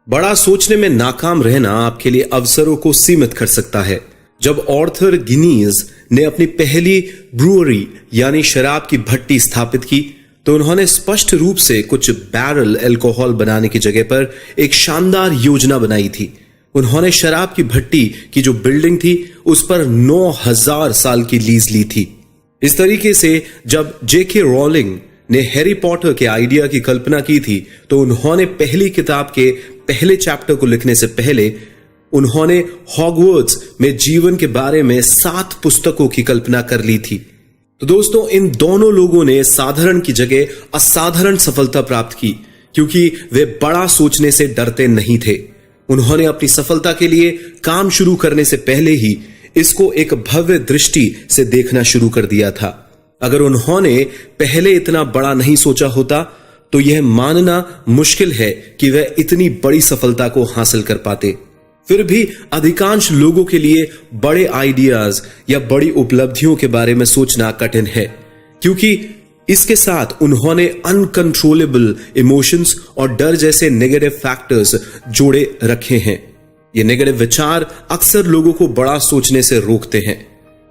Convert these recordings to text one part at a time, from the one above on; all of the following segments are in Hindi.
बड़ा सोचने में नाकाम रहना आपके लिए अवसरों को सीमित कर सकता है। जब आर्थर गिनीज ने अपनी पहली ब्रूअरी यानी शराब की भट्टी स्थापित की तो उन्होंने स्पष्ट रूप से कुछ बैरल अल्कोहल बनाने की जगह पर एक शानदार योजना बनाई थी। उन्होंने शराब की भट्टी की जो बिल्डिंग थी उस पर 9000 साल की लीज ली थी। इस तरीके से जब जेके रोलिंग ने हैरी पॉटर के आइडिया की कल्पना की थी तो उन्होंने पहली किताब के पहले चैप्टर को लिखने से पहले उन्होंने हॉगवर्ट्स में जीवन के बारे में 7 पुस्तकों की कल्पना कर ली थी। तो दोस्तों, इन दोनों लोगों ने साधारण की जगह असाधारण सफलता प्राप्त की क्योंकि वे बड़ा सोचने से डरते नहीं थे। उन्होंने अपनी सफलता के लिए काम शुरू करने से पहले ही इसको एक भव्य दृष्टि से देखना शुरू कर दिया था। अगर उन्होंने पहले इतना बड़ा नहीं सोचा होता तो यह मानना मुश्किल है कि वे इतनी बड़ी सफलता को हासिल कर पाते। फिर भी अधिकांश लोगों के लिए बड़े आइडियाज या बड़ी उपलब्धियों के बारे में सोचना कठिन है क्योंकि इसके साथ उन्होंने अनकंट्रोलेबल इमोशंस और डर जैसे नेगेटिव फैक्टर्स जोड़े रखे हैं। ये नेगेटिव विचार अक्सर लोगों को बड़ा सोचने से रोकते हैं।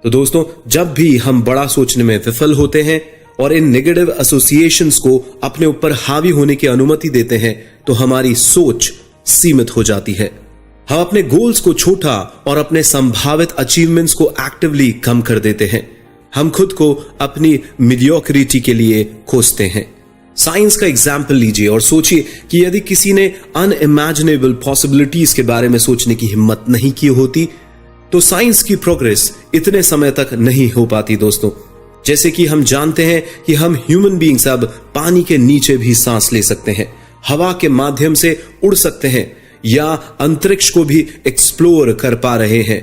तो दोस्तों, जब भी हम बड़ा सोचने में विफल होते हैं और इन नेगेटिव एसोसिएशंस को अपने ऊपर हावी होने की अनुमति देते हैं तो हमारी सोच सीमित हो जाती है। हम अपने गोल्स को छोटा और अपने संभावित अचीवमेंट्स को एक्टिवली कम कर देते हैं। हम खुद को अपनी मीडियोक्रिटी के लिए कोसते हैं। साइंस का एग्जाम्पल लीजिए और सोचिए कि यदि किसी ने अनइमेजिनेबल पॉसिबिलिटीज के बारे में सोचने की हिम्मत नहीं की होती तो साइंस की प्रोग्रेस इतने समय तक नहीं हो पाती। दोस्तों, जैसे कि हम जानते हैं कि हम ह्यूमन बीइंग्स अब पानी के नीचे भी सांस ले सकते हैं, हवा के माध्यम से उड़ सकते हैं या अंतरिक्ष को भी एक्सप्लोर कर पा रहे हैं।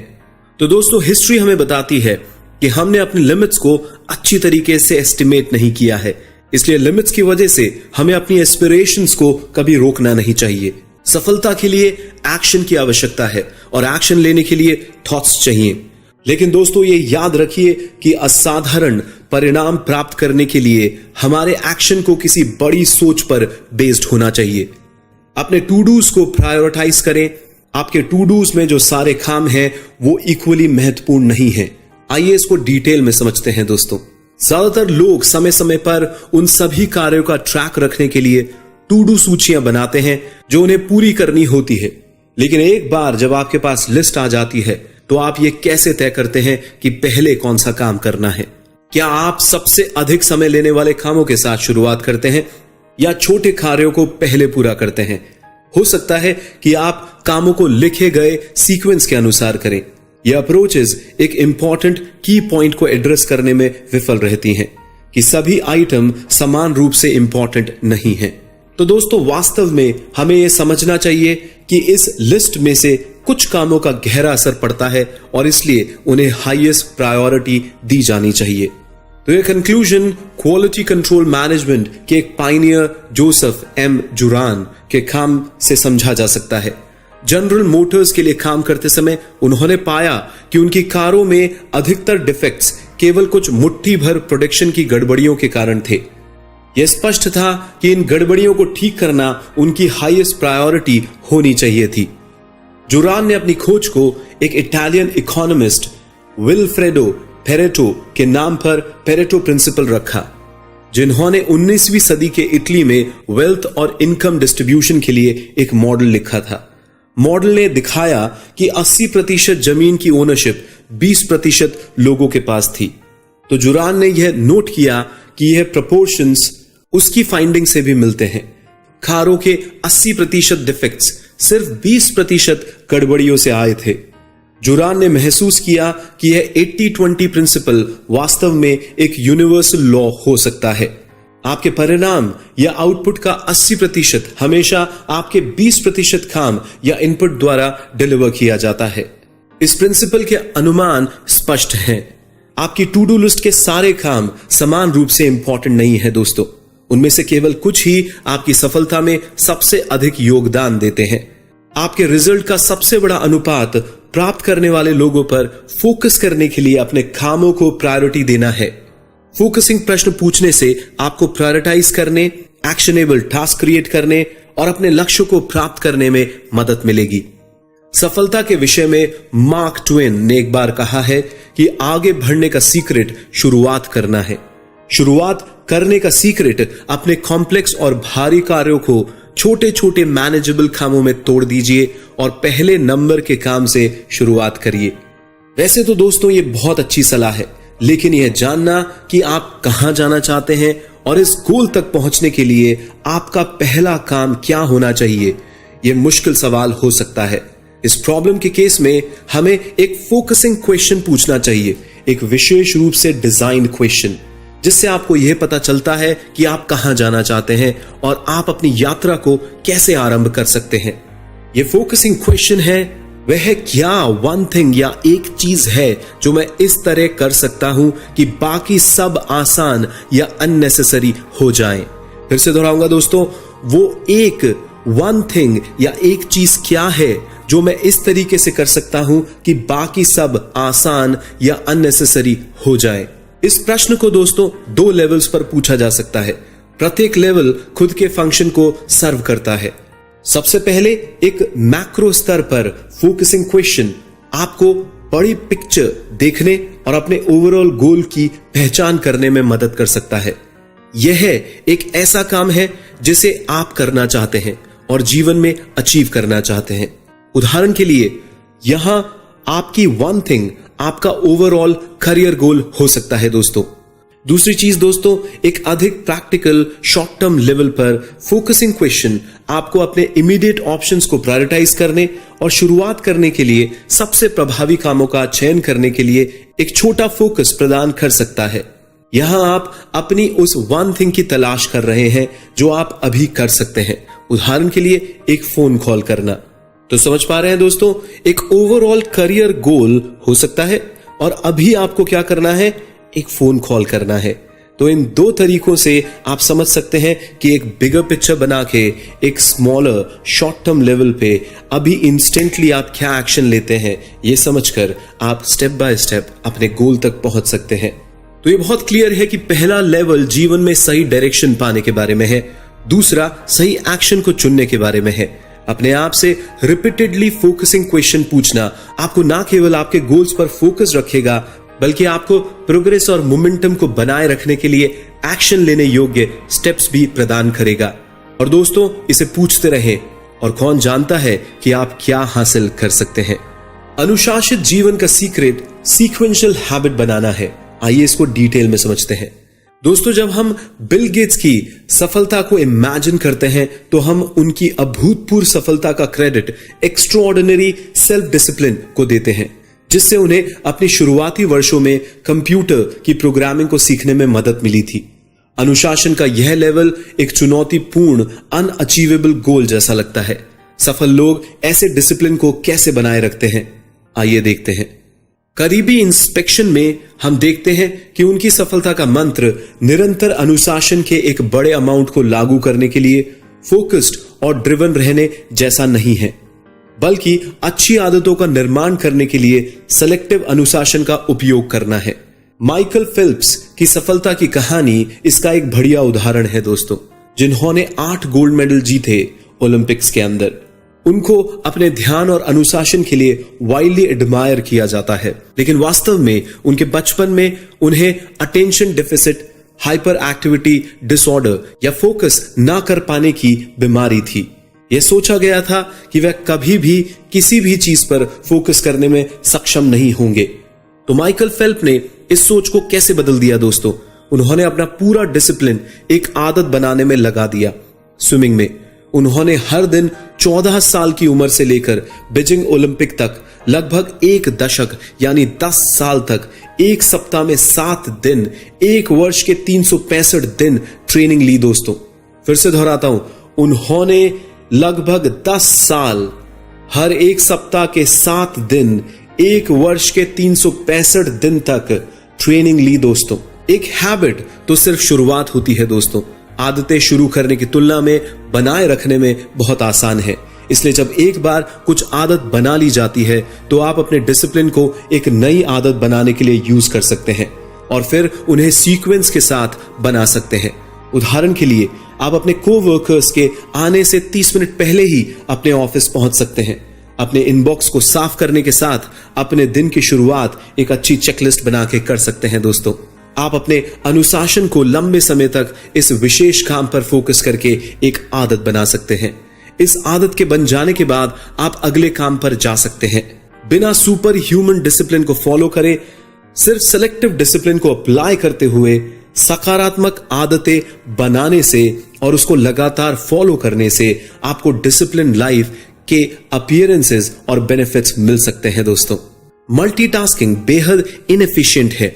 तो दोस्तों, हिस्ट्री हमें बताती है कि हमने अपनी लिमिट्स को अच्छी तरीके से एस्टिमेट नहीं किया है, इसलिए लिमिट्स की वजह से हमें अपनी एस्पिरेशंस को कभी रोकना नहीं चाहिए। सफलता के लिए एक्शन की आवश्यकता है और एक्शन लेने के लिए थॉट्स चाहिए। लेकिन दोस्तों, ये याद रखिए कि असाधारण परिणाम प्राप्त करने के लिए हमारे एक्शन को किसी बड़ी सोच पर बेस्ड होना चाहिए। अपने टू डूज को प्रायोरिटाइज करें। आपके टू डूज में जो सारे काम हैं वो इक्वली महत्वपूर्ण नहीं है। आइए इसको डिटेल में समझते हैं। दोस्तों, ज्यादातर लोग समय समय पर उन सभी कार्यों का ट्रैक रखने के लिए टू डू सूचियां बनाते हैं जो उन्हें पूरी करनी होती है। लेकिन एक बार जब आपके पास लिस्ट आ जाती है तो आप ये कैसे तय करते हैं कि पहले कौन सा काम करना है? क्या आप सबसे अधिक समय लेने वाले कामों के साथ शुरुआत करते हैं या छोटे कार्यों को पहले पूरा करते हैं? हो सकता है कि आप कामों को लिखे गए सीक्वेंस के अनुसार करें। यह अप्रोचेस एक इंपॉर्टेंट की पॉइंट को एड्रेस करने में विफल रहती हैं कि सभी आइटम समान रूप से इंपॉर्टेंट नहीं हैं। तो दोस्तों, वास्तव में हमें यह समझना चाहिए कि इस लिस्ट में से कुछ कामों का गहरा असर पड़ता है और इसलिए उन्हें हाईएस्ट प्रायोरिटी दी जानी चाहिए। तो यह कंक्लूजन क्वालिटी कंट्रोल मैनेजमेंट के एक पायनियर जोसेफ एम जुरान के काम से समझा जा सकता है। जनरल मोटर्स के लिए काम करते समय उन्होंने पाया कि उनकी कारों में अधिकतर डिफेक्ट्स केवल कुछ मुट्ठी भर प्रोडक्शन की गड़बड़ियों के कारण थे। यह स्पष्ट था कि इन गड़बड़ियों को ठीक करना उनकी हाईएस्ट प्रायोरिटी होनी चाहिए थी। जुरान ने अपनी खोज को एक इटालियन इकोनॉमिस्ट विल्फ्रेडो पेरेटो के नाम पर पेरेटो प्रिंसिपल रखा, जिन्होंने 19वीं सदी के इटली में वेल्थ और इनकम डिस्ट्रीब्यूशन के लिए एक मॉडल लिखा था। मॉडल ने दिखाया कि 80% जमीन की ओनरशिप 20% लोगों के पास थी। तो जुरान ने यह नोट किया कि यह प्रोपोर्शंस उसकी फाइंडिंग से भी मिलते हैं। कारों के 80% डिफेक्ट्स सिर्फ 20% गड़बड़ियों से आए थे। जुरान ने महसूस किया कि यह 80-20 प्रिंसिपल वास्तव में एक यूनिवर्सल लॉ हो सकता है। आपके परिणाम या आउटपुट का 80% हमेशा आपके 20% काम या इनपुट द्वारा डिलीवर किया जाता है। इस प्रिंसिपल के अनुमान स्पष्ट हैं। आपकी टू डू लिस्ट के सारे काम समान रूप से इंपॉर्टेंट नहीं है दोस्तों। उनमें से केवल कुछ ही आपकी सफलता में सबसे अधिक योगदान देते हैं। आपके रिजल्ट का सबसे बड़ा अनुपात प्राप्त करने वाले लोगों पर फोकस करने के लिए अपने कामों को प्रायोरिटी देना है। फोकसिंग प्रश्न पूछने से आपको प्रायोरिटाइज करने, एक्शनेबल टास्क क्रिएट करने और अपने लक्ष्य को प्राप्त करने में मदद मिलेगी। सफलता के विषय में मार्क ट्वेन ने एक बार कहा है कि आगे बढ़ने का सीक्रेट शुरुआत करना है। शुरुआत करने का सीक्रेट अपने कॉम्प्लेक्स और भारी कार्यों को छोटे छोटे मैनेजेबल कामों में तोड़ दीजिए और पहले नंबर के काम से शुरुआत करिए। वैसे तो दोस्तों ये बहुत अच्छी सलाह है, लेकिन यह जानना कि आप कहां जाना चाहते हैं और इस गोल तक पहुंचने के लिए आपका पहला काम क्या होना चाहिए, यह मुश्किल सवाल हो सकता है। इस प्रॉब्लम के केस में हमें एक फोकसिंग क्वेश्चन पूछना चाहिए, एक विशेष रूप से डिजाइन क्वेश्चन, जिससे आपको यह पता चलता है कि आप कहां जाना चाहते हैं और आप अपनी यात्रा को कैसे आरंभ कर सकते हैं। यह फोकसिंग क्वेश्चन है, वह क्या वन थिंग या एक चीज है जो मैं इस तरह कर सकता हूं कि बाकी सब आसान या अननेसेसरी हो जाएं। फिर से दोहराऊंगा दोस्तों, वो एक वन थिंग या एक चीज क्या है जो मैं इस तरीके से कर सकता हूं कि बाकी सब आसान या अननेसेसरी हो जाए। इस प्रश्न को दोस्तों 2 लेवल्स पर पूछा जा सकता है। प्रत्येक लेवल खुद के फंक्शन को सर्व करता है। सबसे पहले एक मैक्रो स्तर पर फोकसिंग क्वेश्चन आपको बड़ी पिक्चर देखने और अपने ओवरऑल गोल की पहचान करने में मदद कर सकता है। यह एक ऐसा काम है जिसे आप करना चाहते हैं और जीवन में अचीव करना चाहते हैं। उदाहरण के लिए यहां आपकी वन थिंग आपका ओवरऑल करियर गोल हो सकता है दोस्तों। दूसरी चीज दोस्तों, एक अधिक प्रैक्टिकल शॉर्ट टर्म लेवल पर फोकसिंग क्वेश्चन आपको अपने इमीडिएट ऑप्शंस को प्रायोरिटाइज करने और शुरुआत करने के लिए सबसे प्रभावी कामों का चयन करने के लिए एक छोटा फोकस प्रदान कर सकता है। यहां आप अपनी उस वन थिंग की तलाश कर रहे हैं जो आप अभी कर सकते हैं। उदाहरण के लिए एक फोन कॉल करना। तो समझ पा रहे हैं दोस्तों, एक ओवरऑल करियर गोल हो सकता है और अभी आपको क्या करना है, एक फोन कॉल करना है। तो इन 2 तरीकों से आप समझ सकते हैं कि एक बिगर पिक्चर बना के एक स्मॉलर शॉर्ट टर्म लेवल पे अभी इंस्टेंटली आप क्या एक्शन लेते हैं, यह समझकर आप स्टेप बाय स्टेप अपने गोल तक पहुंच सकते हैं। तो ये बहुत क्लियर है कि पहला लेवल जीवन में सही डायरेक्शन पाने के बारे में है, दूसरा सही एक्शन को चुनने के बारे में है। अपने आप से रिपीटेडली फोकसिंग क्वेश्चन पूछना आपको ना केवल आपके गोल्स पर फोकस रखेगा, बल्कि आपको प्रोग्रेस और मोमेंटम को बनाए रखने के लिए एक्शन लेने योग्य स्टेप्स भी प्रदान करेगा। और दोस्तों, इसे पूछते रहें और कौन जानता है कि आप क्या हासिल कर सकते हैं। अनुशासित जीवन का सीक्रेट सीक्वेंशियल हैबिट बनाना है। आइए इसको डिटेल में समझते हैं। दोस्तों, जब हम बिल गेट्स की सफलता को इमेजिन करते हैं तो हम उनकी अभूतपूर्व सफलता का क्रेडिट एक्स्ट्राऑर्डिनरी सेल्फ डिसिप्लिन को देते हैं, जिससे उन्हें अपनी शुरुआती वर्षों में कंप्यूटर की प्रोग्रामिंग को सीखने में मदद मिली थी। अनुशासन का यह लेवल एक चुनौतीपूर्ण अनअचीवेबल गोल जैसा लगता है। सफल लोग ऐसे डिसिप्लिन को कैसे बनाए रखते हैं, आइए देखते हैं। करीबी इंस्पेक्शन में हम देखते हैं कि उनकी सफलता का मंत्र निरंतर अनुशासन के एक बड़े अमाउंट को लागू करने के लिए फोकस्ड और ड्रिवन रहने जैसा नहीं है, बल्कि अच्छी आदतों का निर्माण करने के लिए सेलेक्टिव अनुशासन का उपयोग करना है। माइकल फेल्प्स की सफलता की कहानी इसका एक बढ़िया उदाहरण है दोस्तों, जिन्होंने 8 गोल्ड मेडल जीते ओलंपिक्स के अंदर। उनको अपने ध्यान और अनुशासन के लिए वाइडली एडमायर किया जाता है, लेकिन वास्तव में उनके बचपन में उन्हें attention deficit hyper activity disorder या फोकस ना कर पाने की बीमारी थी। यह सोचा गया था कि वह कभी भी किसी भी चीज पर फोकस करने में सक्षम नहीं होंगे। तो माइकल फेल्प ने इस सोच को कैसे बदल दिया दोस्तों? उन्होंने अपना पूरा डिसिप्लिन एक आदत बनाने में लगा दिया। स्विमिंग में उन्होंने हर दिन 14 साल की उम्र से लेकर बीजिंग ओलंपिक तक लगभग 1 दशक यानी 10 साल तक एक सप्ताह में 7 दिन, 1 वर्ष के 365 दिन ट्रेनिंग ली दोस्तों। फिर से दोहराता हूं, उन्होंने लगभग 10 साल हर एक सप्ताह के 7 दिन, 1 वर्ष के 365 दिन तक ट्रेनिंग ली दोस्तों। एक हैबिट तो सिर्फ शुरुआत होती है दोस्तों, आदतें शुरू करने की तुलना में बनाए रखने में बहुत आसान है। इसलिए जब एक बार कुछ आदत बना ली जाती है तो आप अपने डिसिप्लिन को एक नई आदत बनाने के लिए यूज कर सकते हैं और फिर उन्हें सीक्वेंस के साथ बना सकते हैं। उदाहरण के लिए आप अपने कोवर्कर्स के आने से 30 मिनट पहले ही अपने ऑफिस पहुंच सकते हैं। अपने इनबॉक्स को साफ करने के साथ अपने दिन की शुरुआत एक अच्छी चेकलिस्ट बना के कर सकते हैं दोस्तों। आप अपने अनुशासन को लंबे समय तक इस विशेष काम पर फोकस करके एक आदत बना सकते हैं। इस आदत के बन जाने के बाद आप अगले काम पर जा सकते हैं। बिना सुपर ह्यूमन डिसिप्लिन को फॉलो करे, सिर्फ सेलेक्टिव डिसिप्लिन को अप्लाई करते हुए सकारात्मक आदतें बनाने से और उसको लगातार फॉलो करने से आपको डिसिप्लिन लाइफ के अपीयरेंसेस और बेनिफिट्स मिल सकते हैं दोस्तों। मल्टीटास्किंग बेहद इनएफिशिएंट है।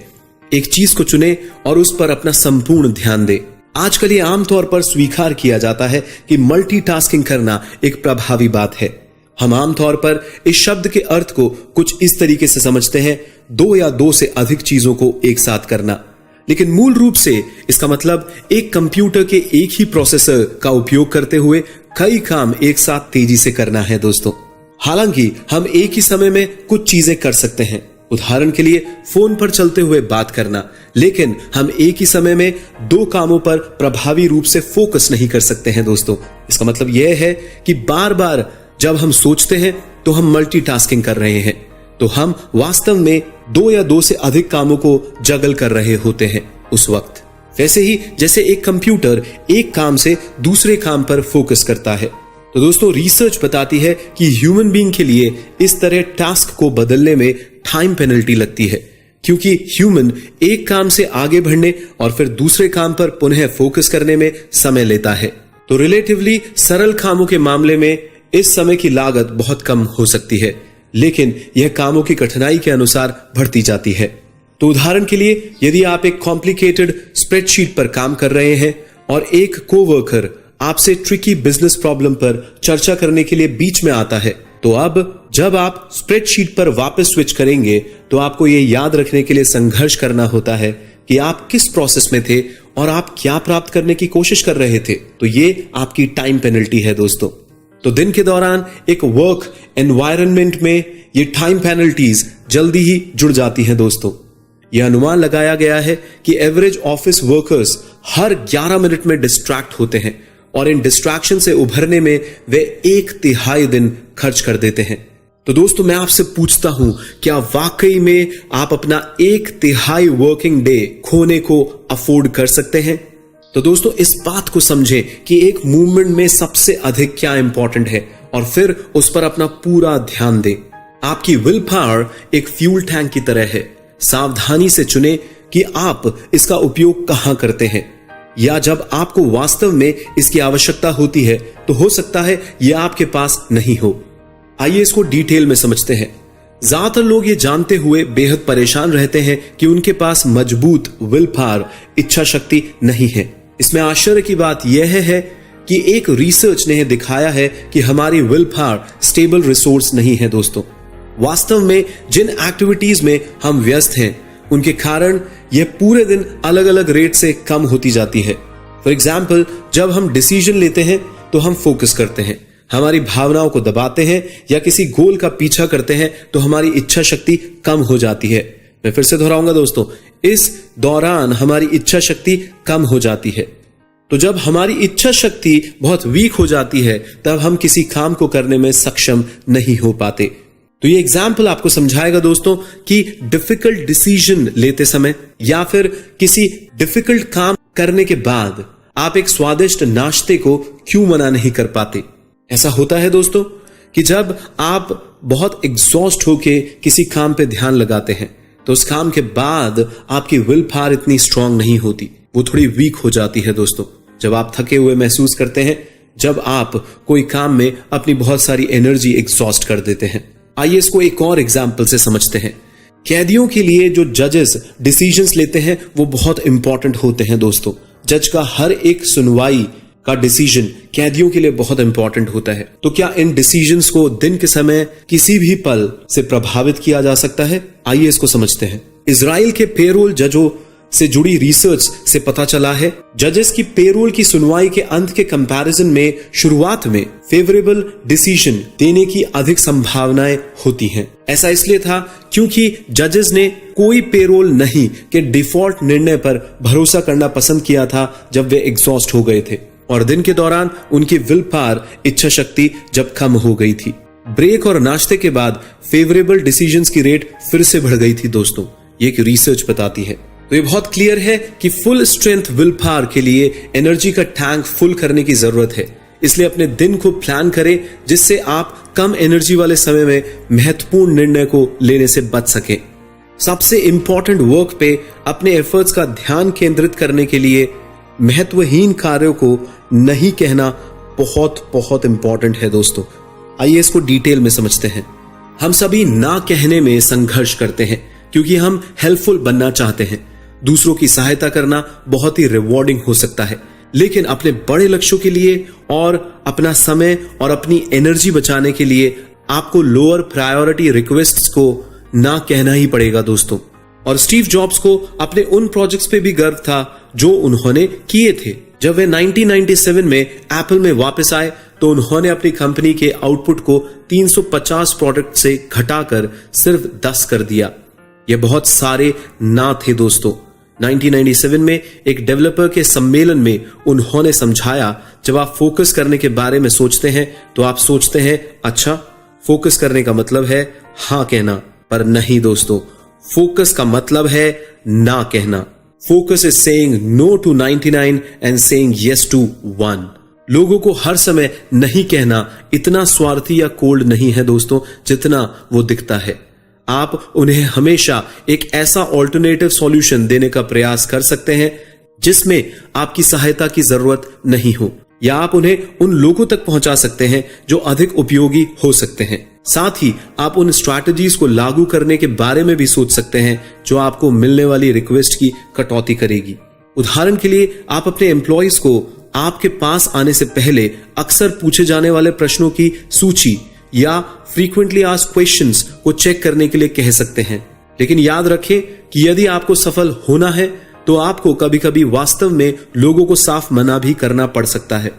एक चीज को चुने और उस पर अपना संपूर्ण ध्यान दे। आजकल ये आमतौर पर स्वीकार किया जाता है कि मल्टीटास्किंग करना एक प्रभावी बात है। हम आमतौर पर इस शब्द के अर्थ को कुछ इस तरीके से समझते हैं, 2 या 2 से अधिक चीजों को एक साथ करना। लेकिन मूल रूप से इसका मतलब एक कंप्यूटर के एक ही प्रोसेसर का उपयोग करते हुए कई काम एक साथ तेजी से करना है दोस्तों। हालांकि हम एक ही समय में कुछ चीजें कर सकते हैं, उदाहरण के लिए फोन पर चलते हुए बात करना, लेकिन हम एक ही समय में 2 कामों पर प्रभावी रूप से फोकस नहीं कर सकते हैं दोस्तों। इसका मतलब यह है कि बार बार जब हम सोचते हैं तो हम मल्टीटास्किंग कर रहे हैं, तो हम वास्तव में 2 या 2 से अधिक कामों को जगल कर रहे होते हैं उस वक्त। वैसे ही जैसे एक कंप्यूटर एक काम से दूसरे काम पर फोकस करता है। तो दोस्तों रिसर्च बताती है कि ह्यूमन बीइंग के लिए इस तरह टास्क को बदलने में टाइम पेनल्टी लगती है, क्योंकि ह्यूमन एक काम से आगे बढ़ने और फिर दूसरे काम पर पुनः फोकस करने में समय लेता है। तो रिलेटिवली सरल कामों के मामले में इस समय की लागत बहुत कम हो सकती है, लेकिन यह कामों की कठिनाई के अनुसार बढ़ती जाती है। तो उदाहरण के लिए यदि आप एक कॉम्प्लिकेटेड स्प्रेडशीट पर काम कर रहे हैं और एक कोवर्कर आपसे ट्रिकी बिजनेस प्रॉब्लम पर चर्चा करने के लिए बीच में आता है, तो अब जब आप स्प्रेडशीट पर वापस स्विच करेंगे तो आपको यह याद रखने के लिए संघर्ष करना होता है कि आप किस प्रोसेस में थे और आप क्या प्राप्त करने की कोशिश कर रहे थे। तो ये आपकी टाइम पेनल्टी है दोस्तों। तो दिन के दौरान एक वर्क एनवायरनमेंट में ये टाइम पेनल्टीज जल्दी ही जुड़ जाती हैं दोस्तों। यह अनुमान लगाया गया है कि एवरेज ऑफिस वर्कर्स हर 11 मिनट में डिस्ट्रैक्ट होते हैं और इन डिस्ट्रैक्शन से उभरने में वे 1/3 दिन खर्च कर देते हैं। तो दोस्तों मैं आपसे पूछता हूं, क्या वाकई में आप अपना 1/3 वर्किंग डे खोने को अफोर्ड कर सकते हैं? तो दोस्तों इस बात को समझें कि एक मूवमेंट में सबसे अधिक क्या इंपॉर्टेंट है और फिर उस पर अपना पूरा ध्यान दें। आपकी विल पावर एक फ्यूल टैंक की तरह है। सावधानी से चुनें कि आप इसका उपयोग कहां करते हैं, या जब आपको वास्तव में इसकी आवश्यकता होती है तो हो सकता है यह आपके पास नहीं हो। आइए इसको डिटेल में समझते हैं। ज्यादातर लोग ये जानते हुए बेहद परेशान रहते हैं कि उनके पास मजबूत विल पावर, इच्छा शक्ति नहीं है। इसमें आश्चर्य की बात यह है कि एक रिसर्च ने दिखाया है कि हमारी विल पावर स्टेबल रिसोर्स नहीं है दोस्तों। वास्तव में जिन एक्टिविटीज में हम व्यस्त हैं उनके कारण यह पूरे दिन अलग अलग रेट से कम होती जाती है। फॉर एग्जाम्पल, जब हम डिसीजन लेते हैं तो हम फोकस करते हैं, हमारी भावनाओं को दबाते हैं या किसी गोल का पीछा करते हैं तो हमारी इच्छा शक्ति कम हो जाती है। मैं फिर से दोहराऊंगा दोस्तों, इस दौरान हमारी इच्छा शक्ति कम हो जाती है। तो जब हमारी इच्छा शक्ति बहुत वीक हो जाती है तब हम किसी काम को करने में सक्षम नहीं हो पाते। तो ये एग्जाम्पल आपको समझाएगा दोस्तों कि डिफिकल्ट डिसीजन लेते समय या फिर किसी डिफिकल्ट काम करने के बाद आप एक स्वादिष्ट नाश्ते को क्यों मना नहीं कर पाते। ऐसा होता है दोस्तों कि जब आप बहुत एग्जॉस्ट होके किसी काम पे ध्यान लगाते हैं तो उस काम के बाद आपकी विल पावर इतनी स्ट्रांग नहीं होती, वो थोड़ी वीक हो जाती है दोस्तों। जब आप थके हुए महसूस करते हैं, जब आप कोई काम में अपनी बहुत सारी एनर्जी एग्जॉस्ट कर देते हैं। आइए इसको एक और एग्जाम्पल से समझते हैं। कैदियों के लिए जो जजेस डिसीजंस लेते हैं वो बहुत इंपॉर्टेंट होते हैं दोस्तों। जज का हर एक सुनवाई का डिसीजन कैदियों के लिए बहुत इंपॉर्टेंट होता है। तो क्या इन डिसीजंस को दिन के समय किसी भी पल से प्रभावित किया जा सकता है? आइए इसको समझते हैं। इजराइल के पेरोल जजों से जुड़ी रिसर्च से पता चला है, जजेस की पेरोल की सुनवाई के अंत के कंपैरिजन में शुरुआत में फेवरेबल डिसीजन देने की अधिक संभावनाएं होती हैं। ऐसा इसलिए था क्योंकि जजेस ने कोई पेरोल नहीं के डिफॉल्ट निर्णय पर भरोसा करना पसंद किया था जब वे एग्जॉस्ट हो गए थे और दिन के दौरान उनकी विल पावर, इच्छा शक्ति जब कम हो गई थी। ब्रेक और नाश्ते के बाद फेवरेबल डिसीजंस की रेट फिर से बढ़ गई थी दोस्तों, ये कि रिसर्च बताती है। तो ये बहुत क्लियर है कि फुल स्ट्रेंथ विल पावर के लिए एनर्जी का टैंक फुल करने की जरूरत है। इसलिए अपने दिन को प्लान करें जिससे आप कम एनर्जी वाले समय में महत्वपूर्ण निर्णय को लेने से बच सकें। सबसे इंपॉर्टेंट वर्क पे अपने एफर्ट्स का ध्यान केंद्रित करने के लिए महत्वहीन कार्यों को नहीं कहना बहुत बहुत इंपॉर्टेंट है दोस्तों। आइए इसको डिटेल में समझते हैं। हम सभी ना कहने में संघर्ष करते हैं क्योंकि हम हेल्पफुल बनना चाहते हैं। दूसरों की सहायता करना बहुत ही रिवॉर्डिंग हो सकता है, लेकिन अपने बड़े लक्ष्यों के लिए और अपना समय और अपनी एनर्जी बचाने के लिए आपको लोअर प्रायोरिटी रिक्वेस्ट्स को ना कहना ही पड़ेगा दोस्तों। और स्टीव जॉब्स को अपने उन प्रोजेक्ट्स पे भी गर्व था जो उन्होंने किए थे। जब वे 1997 में एप्पल में वापस आए तो उन्होंने अपनी कंपनी के आउटपुट को 350 प्रोडक्ट से घटाकर सिर्फ 10 कर दिया। यह बहुत सारे ना थे दोस्तों। 1997 में एक डेवलपर के सम्मेलन में उन्होंने समझाया, जब आप फोकस करने के बारे में सोचते हैं तो आप सोचते हैं अच्छा फोकस करने का मतलब है हाँ कहना, पर नहीं दोस्तों, फोकस का मतलब है ना कहना। Focus is saying no to 99 and saying yes to 1। लोगों को हर समय नहीं कहना इतना स्वार्थी या कोल्ड नहीं है दोस्तों जितना वो दिखता है। आप उन्हें हमेशा एक ऐसा ऑल्टरनेटिव सॉल्यूशन देने का प्रयास कर सकते हैं जिसमें आपकी सहायता की जरूरत नहीं हो, या आप उन्हें उन लोगों तक पहुंचा सकते हैं जो अधिक उपयोगी हो सकते हैं। साथ ही आप उन स्ट्रैटेजीज को लागू करने के बारे में भी सोच सकते हैं जो आपको मिलने वाली रिक्वेस्ट की कटौती करेगी। उदाहरण के लिए आप अपने एम्प्लॉइज को आपके पास आने से पहले अक्सर पूछे जाने वाले प्रश्नों की सूची या फ्रीक्वेंटली आस्क्ड क्वेश्चंस को चेक करने के लिए कह सकते हैं। लेकिन याद रखें कि यदि आपको सफल होना है तो आपको कभी कभी वास्तव में लोगों को साफ मना भी करना पड़ सकता है।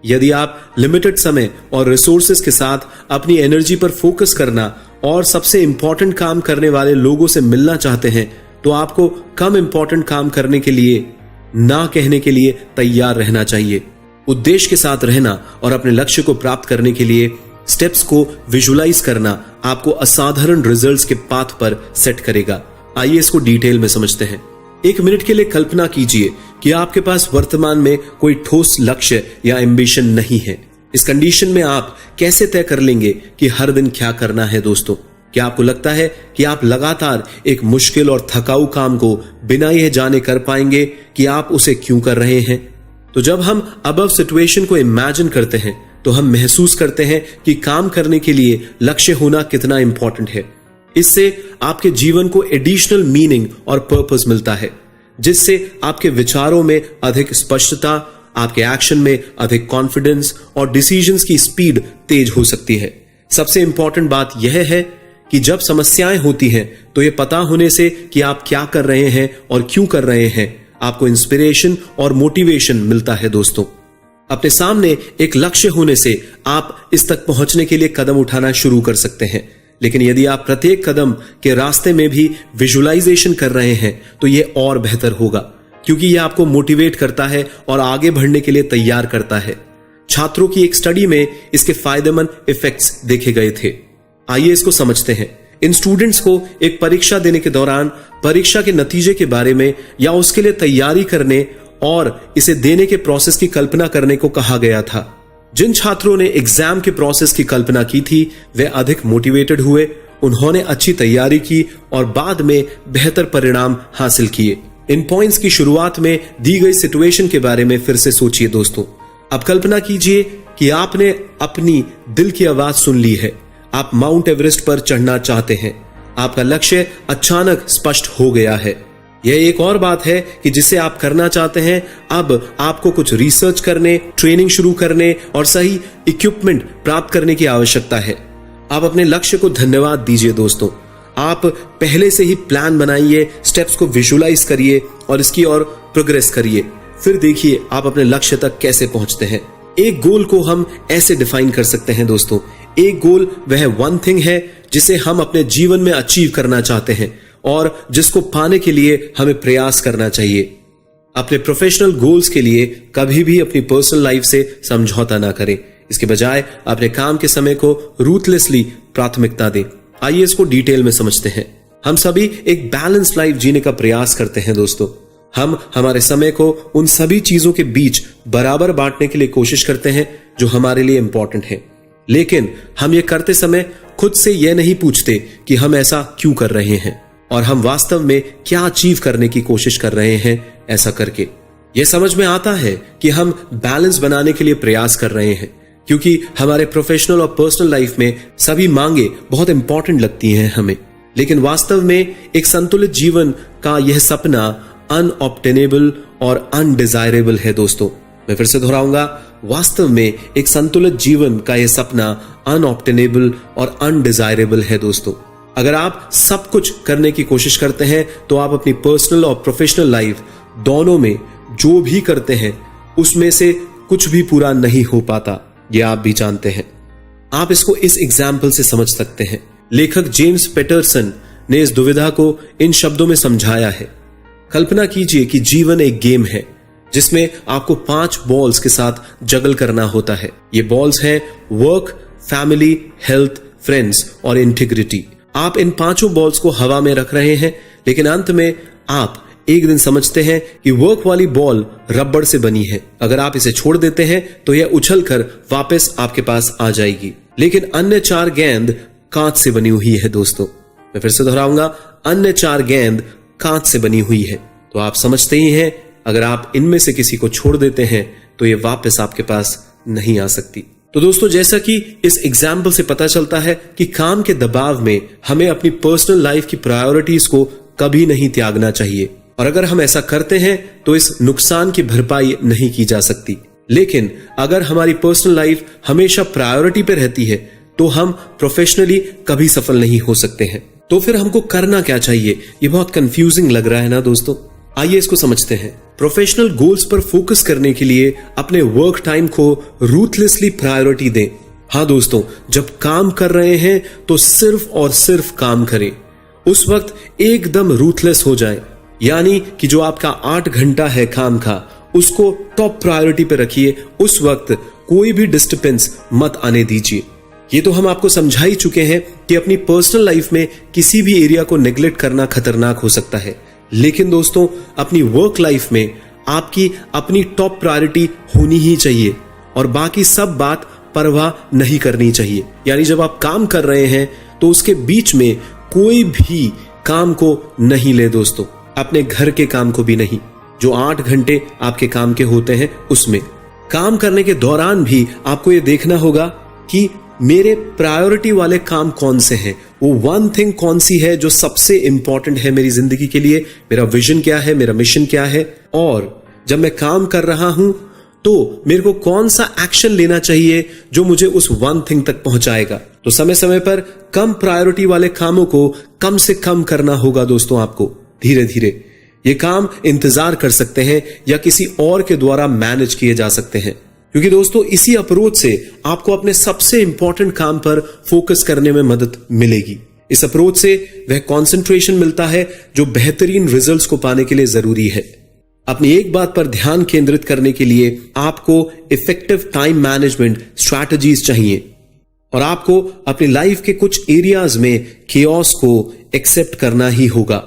यदि आप लिमिटेड समय और रिसोर्सेज के साथ अपनी एनर्जी पर फोकस करना और सबसे इंपॉर्टेंट काम करने वाले लोगों से मिलना चाहते हैं तो आपको कम इंपॉर्टेंट काम करने के लिए ना कहने के लिए तैयार रहना चाहिए। उद्देश्य के साथ रहना और अपने लक्ष्य को प्राप्त करने के लिए स्टेप्स को विजुलाइज करना आपको असाधारण रिजल्ट्स के पाथ पर सेट करेगा। आइए इसको डिटेल में समझते हैं। एक मिनट के लिए कल्पना कीजिए कि आपके पास वर्तमान में कोई ठोस लक्ष्य या एम्बिशन नहीं है। इस कंडीशन में आप कैसे तय कर लेंगे कि हर दिन क्या करना है दोस्तों? क्या आपको लगता है कि आप लगातार एक मुश्किल और थकाऊ काम को बिना यह जाने कर पाएंगे कि आप उसे क्यों कर रहे हैं? तो जब हम अबव सिचुएशन को इमेजिन करते हैं तो हम महसूस करते हैं कि काम करने के लिए लक्ष्य होना कितना इंपॉर्टेंट है। इससे आपके जीवन को एडिशनल मीनिंग और पर्पस मिलता है, जिससे आपके विचारों में अधिक स्पष्टता, आपके एक्शन में अधिक कॉन्फिडेंस और डिसीजंस की स्पीड तेज हो सकती है। सबसे इंपॉर्टेंट बात यह है कि जब समस्याएं होती हैं तो यह पता होने से कि आप क्या कर रहे हैं और क्यों कर रहे हैं, आपको इंस्पिरेशन और मोटिवेशन मिलता है दोस्तों। अपने सामने एक लक्ष्य होने से आप इस तक पहुंचने के लिए कदम उठाना शुरू कर सकते हैं। लेकिन यदि आप प्रत्येक कदम के रास्ते में भी विजुअलाइजेशन कर रहे हैं तो यह और बेहतर होगा, क्योंकि यह आपको मोटिवेट करता है और आगे बढ़ने के लिए तैयार करता है। छात्रों की एक स्टडी में इसके फायदेमंद इफेक्ट्स देखे गए थे। आइए इसको समझते हैं। इन स्टूडेंट्स को एक परीक्षा देने के दौरान परीक्षा के नतीजे के बारे में या उसके लिए तैयारी करने और इसे देने के प्रोसेस की कल्पना करने को कहा गया था। जिन छात्रों ने एग्जाम के प्रोसेस की कल्पना की थी वे अधिक मोटिवेटेड हुए, उन्होंने अच्छी तैयारी की और बाद में बेहतर परिणाम हासिल किए। इन पॉइंट्स की शुरुआत में दी गई सिचुएशन के बारे में फिर से सोचिए दोस्तों। अब कल्पना कीजिए कि आपने अपनी दिल की आवाज सुन ली है। आप माउंट एवरेस्ट पर चढ़ना चाहते हैं। आपका लक्ष्य अचानक स्पष्ट हो गया है। यह एक और बात है कि जिसे आप करना चाहते हैं। अब आपको कुछ रिसर्च करने, ट्रेनिंग शुरू करने और सही इक्विपमेंट प्राप्त करने की आवश्यकता है। आप अपने लक्ष्य को धन्यवाद दीजिए दोस्तों। आप पहले से ही प्लान बनाइए, स्टेप्स को विजुलाइज करिए और इसकी ओर प्रोग्रेस करिए। फिर देखिए आप अपने लक्ष्य तक कैसे पहुंचते हैं। एक गोल को हम ऐसे डिफाइन कर सकते हैं दोस्तों, एक गोल वह वन थिंग है जिसे हम अपने जीवन में अचीव करना चाहते हैं और जिसको पाने के लिए हमें प्रयास करना चाहिए। अपने प्रोफेशनल गोल्स के लिए कभी भी अपनी पर्सनल लाइफ से समझौता ना करें। इसके बजाय अपने काम के समय को रूथलेसली प्राथमिकता दें। आइए इसको डिटेल में समझते हैं। हम सभी एक बैलेंस लाइफ जीने का प्रयास करते हैं दोस्तों। हम हमारे समय को उन सभी चीजों के बीच बराबर बांटने के लिए कोशिश करते हैं जो हमारे लिए इंपॉर्टेंट है, लेकिन हम ये करते समय खुद से यह नहीं पूछते कि हम ऐसा क्यों कर रहे हैं और हम वास्तव में क्या अचीव करने की कोशिश कर रहे हैं ऐसा करके। यह समझ में आता है कि हम बैलेंस बनाने के लिए प्रयास कर रहे हैं, क्योंकि हमारे प्रोफेशनल और पर्सनल लाइफ में सभी मांगे बहुत इंपॉर्टेंट लगती हैं हमें, लेकिन वास्तव में एक संतुलित जीवन का यह सपना अनऑब्टेनेबल और अनडिजायरेबल है दोस्तों। मैं फिर से दोहराऊंगा, वास्तव में एक संतुलित जीवन का यह सपना अनऑब्टेनेबल और अनडिजायरेबल है दोस्तों। अगर आप सब कुछ करने की कोशिश करते हैं तो आप अपनी पर्सनल और प्रोफेशनल लाइफ दोनों में जो भी करते हैं उसमें से कुछ भी पूरा नहीं हो पाता, यह आप भी जानते हैं। आप इसको इस एग्जाम्पल से समझ सकते हैं। लेखक जेम्स पैटरसन ने इस दुविधा को इन शब्दों में समझाया है। कल्पना कीजिए कि जीवन एक गेम है जिसमें आपको 5 बॉल्स के साथ जगल करना होता है। ये बॉल्स हैं वर्क, फैमिली, हेल्थ, फ्रेंड्स और इंटीग्रिटी। आप इन 5 बॉल्स को हवा में रख रहे हैं, लेकिन अंत में आप एक दिन समझते हैं कि वर्क वाली बॉल रबड़ से बनी है। अगर आप इसे छोड़ देते हैं तो यह उछलकर वापस आपके पास आ जाएगी, लेकिन अन्य 4 गेंद कांच से बनी हुई है दोस्तों। मैं फिर से दोहराऊंगा, अन्य 4 गेंद कांच से बनी हुई है। तो आप समझते ही हैं, अगर आप इनमें से किसी को छोड़ देते हैं तो ये वापस आपके पास नहीं आ सकती। तो दोस्तों, जैसा कि इस एग्जाम्पल से पता चलता है कि काम के दबाव में हमें अपनी पर्सनल लाइफ की प्रायोरिटीज को कभी नहीं त्यागना चाहिए, और अगर हम ऐसा करते हैं तो इस नुकसान की भरपाई नहीं की जा सकती। लेकिन अगर हमारी पर्सनल लाइफ हमेशा प्रायोरिटी पे रहती है तो हम प्रोफेशनली कभी सफल नहीं हो सकते हैं। तो फिर हमको करना क्या चाहिए? ये बहुत कंफ्यूजिंग लग रहा है ना दोस्तों। आइए इसको समझते हैं। प्रोफेशनल गोल्स पर फोकस करने के लिए अपने वर्क टाइम को रूथलेसली प्रायोरिटी दें। हाँ दोस्तों, जब काम कर रहे हैं तो सिर्फ और सिर्फ काम करें। उस वक्त एकदम रूथलेस हो जाएं, यानी कि जो आपका 8 घंटा है काम का, उसको टॉप प्रायोरिटी पे रखिए। उस वक्त कोई भी डिस्टर्बेंस मत आने दीजिए। ये तो हम आपको समझा ही चुके हैं कि अपनी पर्सनल लाइफ में किसी भी एरिया को नेग्लेक्ट करना खतरनाक हो सकता है, लेकिन दोस्तों अपनी वर्क लाइफ में आपकी अपनी टॉप प्रायोरिटी होनी ही चाहिए और बाकी सब बात परवाह नहीं करनी चाहिए। यानी जब आप काम कर रहे हैं तो उसके बीच में कोई भी काम को नहीं ले दोस्तों, अपने घर के काम को भी नहीं। जो 8 घंटे आपके काम के होते हैं उसमें काम करने के दौरान भी आपको ये देखना होगा कि मेरे प्रायोरिटी वाले काम कौन से हैं, वो वन थिंग कौन सी है जो सबसे इंपॉर्टेंट है मेरी जिंदगी के लिए, मेरा विजन क्या है, मेरा मिशन क्या है, और जब मैं काम कर रहा हूं तो मेरे को कौन सा एक्शन लेना चाहिए जो मुझे उस वन थिंग तक पहुंचाएगा। तो समय समय पर कम प्रायोरिटी वाले कामों को कम से कम करना होगा दोस्तों। आपको धीरे धीरे ये काम इंतजार कर सकते हैं या किसी और के द्वारा मैनेज किए जा सकते हैं, क्योंकि दोस्तों इसी अप्रोच से आपको अपने सबसे इंपॉर्टेंट काम पर फोकस करने में मदद मिलेगी। इस अप्रोच से वह कंसंट्रेशन मिलता है जो बेहतरीन रिजल्ट्स को पाने के लिए जरूरी है। अपनी एक बात पर ध्यान केंद्रित करने के लिए आपको इफेक्टिव टाइम मैनेजमेंट स्ट्रैटेजीज चाहिए और आपको अपनी लाइफ के कुछ एरियाज में केओस को एक्सेप्ट करना ही होगा।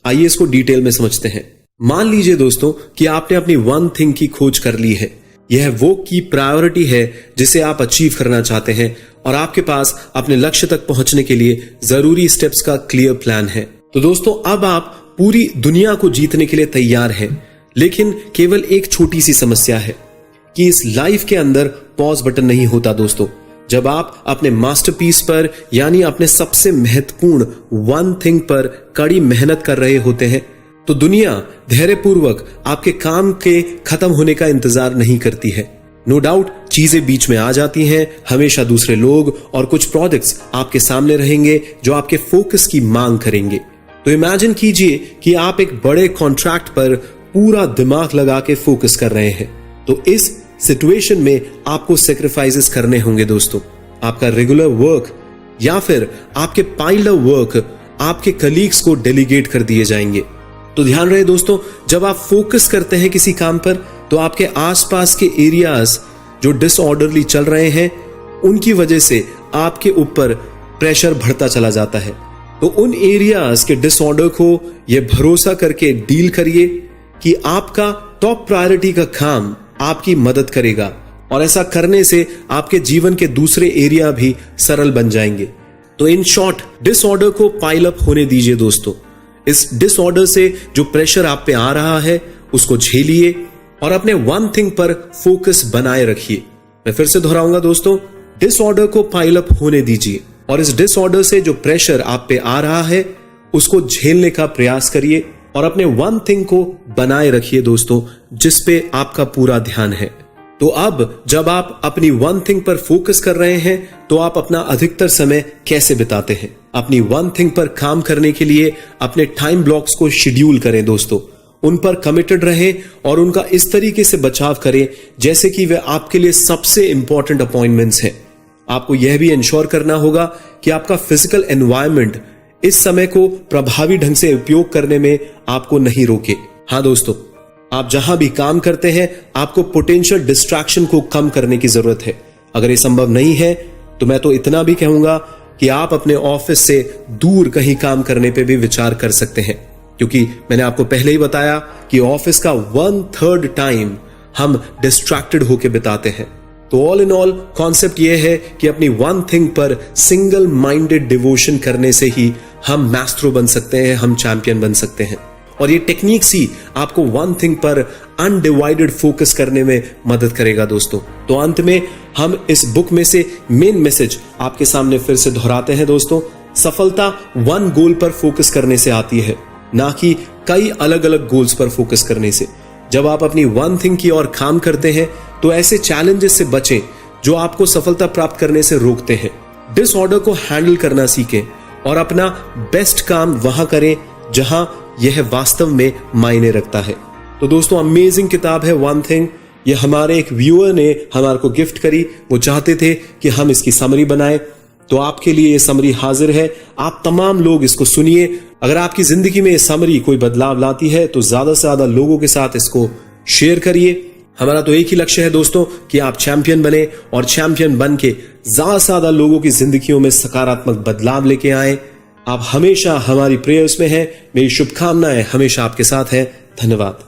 आइए इसको डिटेल में समझते हैं। मान लीजिए दोस्तों कि आपने अपनी वन थिंग की खोज कर ली है। यह वो की प्रायोरिटी है जिसे आप अचीव करना चाहते हैं और आपके पास अपने लक्ष्य तक पहुंचने के लिए जरूरी स्टेप्स का क्लियर प्लान है। तो दोस्तों अब आप पूरी दुनिया को जीतने के लिए तैयार हैं, लेकिन केवल एक छोटी सी समस्या है कि इस लाइफ के अंदर पॉज बटन नहीं होता दोस्तों। जब आप अपने मास्टरपीस पर यानी अपने सबसे महत्वपूर्ण वन थिंग पर कड़ी मेहनत कर रहे होते हैं तो दुनिया धैर्यपूर्वक आपके काम के खत्म होने का इंतजार नहीं करती है। नो डाउट चीजें बीच में आ जाती हैं, हमेशा दूसरे लोग और कुछ प्रोडक्ट्स आपके सामने रहेंगे जो आपके फोकस की मांग करेंगे। तो इमेजिन कीजिए कि आप एक बड़े कॉन्ट्रैक्ट पर पूरा दिमाग लगा के फोकस कर रहे हैं। तो इस सिचुएशन में आपको सेक्रीफाइसेस करने होंगे दोस्तों। आपका रेगुलर वर्क या फिर आपके पाइल ऑफ वर्क आपके कलीग्स को डेलीगेट कर दिए जाएंगे। तो ध्यान रहे दोस्तों, जब आप फोकस करते हैं किसी काम पर तो आपके आसपास के एरियाज जो डिसऑर्डरली चल रहे हैं उनकी वजह से आपके ऊपर प्रेशर बढ़ता चला जाता है। तो उन एरियाज के डिसऑर्डर को यह भरोसा करके डील करिए कि आपका टॉप प्रायोरिटी का काम आपकी मदद करेगा और ऐसा करने से आपके जीवन के दूसरे एरिया भी सरल बन जाएंगे। तो इन शॉर्ट, डिसऑर्डर को पाइल अप होने दीजिए दोस्तों। इस डिसऑर्डर से जो प्रेशर आप पे आ रहा है उसको झेलिए और अपने वन थिंग पर फोकस बनाए रखिए। मैं फिर से दोहराऊंगा दोस्तों, डिसऑर्डर को पाइल अप होने दीजिए और इस डिसऑर्डर से जो प्रेशर आप पे आ रहा है उसको झेलने का प्रयास करिए और अपने वन थिंग को बनाए रखिए दोस्तों, जिस पे आपका पूरा ध्यान है। तो अब जब आप अपनी वन थिंग पर फोकस कर रहे हैं तो आप अपना अधिकतर समय कैसे बिताते हैं? अपनी वन थिंग पर काम करने के लिए अपने टाइम ब्लॉक्स को शेड्यूल करें दोस्तों, उन पर कमिटेड रहें और उनका इस तरीके से बचाव करें जैसे कि वे आपके लिए सबसे इंपॉर्टेंट अपॉइंटमेंट्स हैं। आपको यह भी इंश्योर करना होगा कि आपका फिजिकल एनवायरनमेंट इस समय को प्रभावी ढंग से उपयोग करने में आपको नहीं रोके। हाँ दोस्तों, आप जहां भी काम करते हैं आपको पोटेंशियल डिस्ट्रैक्शन को कम करने की जरूरत है। अगर ये संभव नहीं है तो मैं तो इतना भी कहूंगा कि आप अपने ऑफिस से दूर कहीं काम करने पे भी विचार कर सकते हैं, क्योंकि मैंने आपको पहले ही बताया कि ऑफिस का 1/3 टाइम हम डिस्ट्रैक्टेड होकर बिताते हैं। तो ऑल इन ऑल कॉन्सेप्ट यह है कि अपनी वन थिंग पर सिंगल माइंडेड डिवोशन करने से ही हम मैस्ट्रो बन सकते हैं, हम चैंपियन बन सकते हैं। और ये टेक्निक्स ही आपको वन थिंग पर अनडिवाइडेड फोकस करने में मदद करेगा दोस्तों। तो अंत में हम इस बुक में से मेन मैसेज आपके सामने फिर से दोहराते हैं दोस्तों। सफलता वन गोल पर फोकस करने से आती है, ना कि कई अलग अलग गोल्स पर फोकस करने से। जब आप अपनी वन थिंग की ओर काम करते हैं तो ऐसे चैलेंजेस से बचें जो आपको सफलता प्राप्त करने से रोकते हैं। डिसऑर्डर को हैंडल करना सीखें और अपना बेस्ट काम वहां करें जहां यह वास्तव में मायने रखता है। तो दोस्तों, अमेजिंग किताब है वन थिंग। ये हमारे एक व्यूअर ने हमारे को गिफ्ट करी। वो चाहते थे कि हम इसकी समरी बनाएं, तो आपके लिए ये समरी हाजिर है। आप तमाम लोग इसको सुनिए। अगर आपकी जिंदगी में ये समरी कोई बदलाव लाती है तो ज्यादा से ज्यादा लोगों के साथ इसको शेयर करिए। हमारा तो एक ही लक्ष्य है दोस्तों कि आप चैंपियन बने और चैंपियन बन के ज्यादा से ज्यादा लोगों की जिंदगियों में सकारात्मक बदलाव लेके आए। आप हमेशा हमारी प्रेयर्स में हैं। मेरी शुभकामनाएं हमेशा आपके साथ है। धन्यवाद।